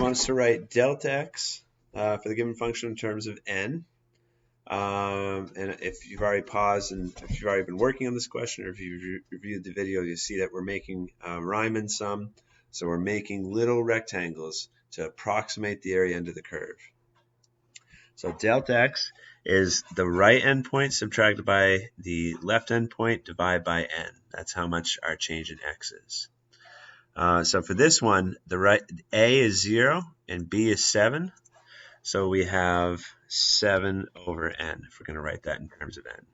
want us to write delta x for the given function in terms of n. And if you've already paused and if you've already been working on this question, or if you've reviewed the video, you'll see that we're making Riemann sum. So we're making little rectangles to approximate the area under the curve. So delta x is the right endpoint subtracted by the left endpoint divided by n. That's how much our change in x is. So for this one, a is 0 and b is 7. So we have 7 over n, if we're going to write that in terms of n.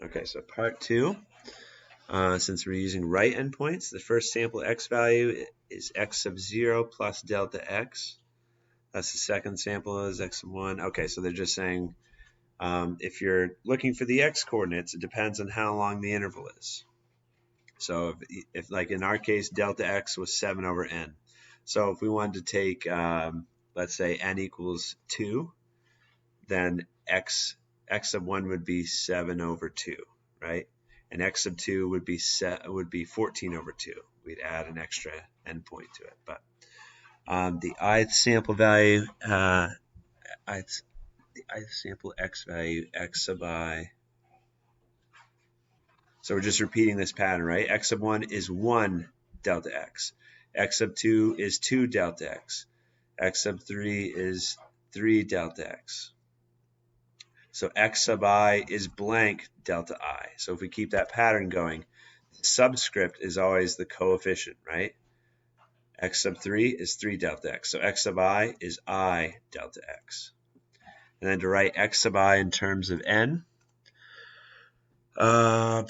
Okay, so part 2, since we're using right endpoints, the first sample x value is x sub 0 plus delta x. That's the second sample is x sub 1. Okay, so they're just saying if you're looking for the x coordinates, it depends on how long the interval is. So if like in our case, delta x was 7 over n. So if we wanted to take, let's say n equals 2, then x sub 1 would be 7 over 2, right? And x sub 2 would be 14 over 2. We'd add an extra endpoint to it. But the ith sample value, the ith sample x value, x sub I. So we're just repeating this pattern, right? X sub 1 is 1 delta x. X sub 2 is 2 delta x. X sub 3 is 3 delta x. So x sub I is blank delta I. So if we keep that pattern going, the subscript is always the coefficient, right? X sub 3 is 3 delta x. So x sub I is I delta x. And then to write x sub I in terms of n, well,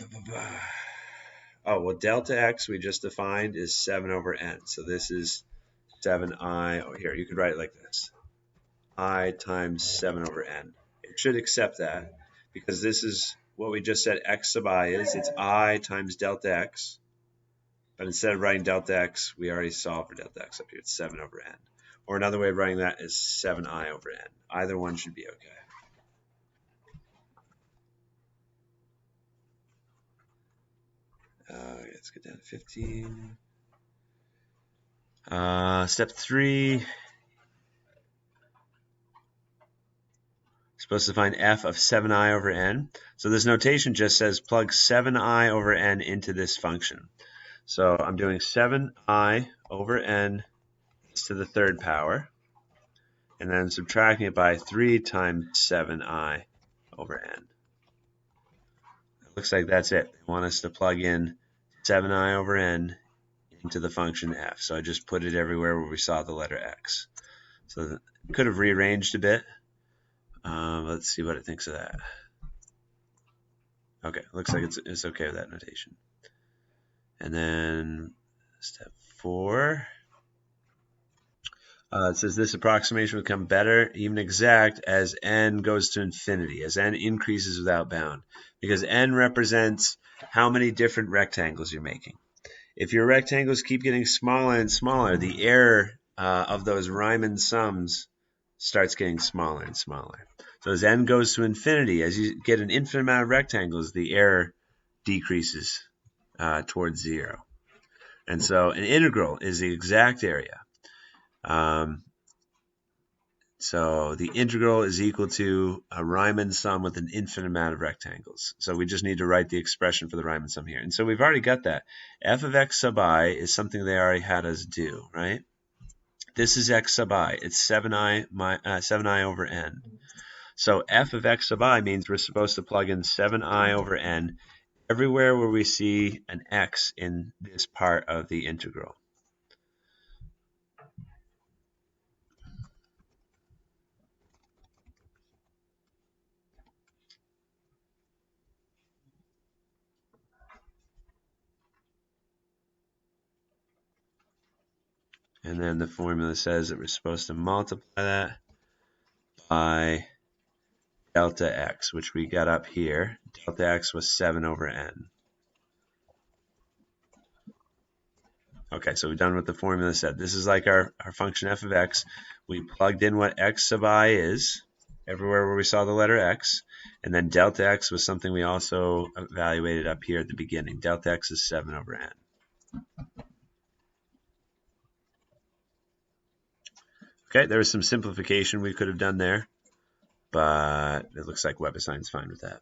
delta x we just defined is 7 over n. So this is 7i, or here, you could write it like this. I times 7 over n. It should accept that because this is what we just said x sub I is. It's I times delta x. But instead of writing delta x, we already solved for delta x up here. It's 7 over n. Or another way of writing that is 7i over n. Either one should be okay. Let's get down to 15. Step 3. Supposed to find f of 7i over n. So this notation just says plug 7i over n into this function. So I'm doing 7i over n to the third power, and then subtracting it by 3 times 7i over n. It looks like that's it. They want us to plug in 7i over n into the function f. So I just put it everywhere where we saw the letter x. So could have rearranged a bit. Let's see what it thinks of that. Okay, looks like it's okay with that notation. And then step 4. It says this approximation will become better, even exact, as n goes to infinity, as n increases without bound. Because n represents how many different rectangles you're making. If your rectangles keep getting smaller and smaller, the error of those Riemann sums starts getting smaller and smaller. So as n goes to infinity, as you get an infinite amount of rectangles, the error decreases towards 0. And so an integral is the exact area. So the integral is equal to a Riemann sum with an infinite amount of rectangles. So we just need to write the expression for the Riemann sum here. And so we've already got that. F of x sub I is something they already had us do, right? This is x sub I. It's 7i over n. So f of x sub I means we're supposed to plug in 7i over n everywhere where we see an x in this part of the integral. And then the formula says that we're supposed to multiply that by delta x, which we got up here. Delta x was 7 over n. Okay, so we've done what the formula said. This is like our function f of x. We plugged in what x sub I is. everywhere where we saw the letter x. And then delta x was something we also evaluated up here at the beginning. Delta x is 7 over n. Okay, there was some simplification we could have done there, but it looks like WebAssign's fine with that.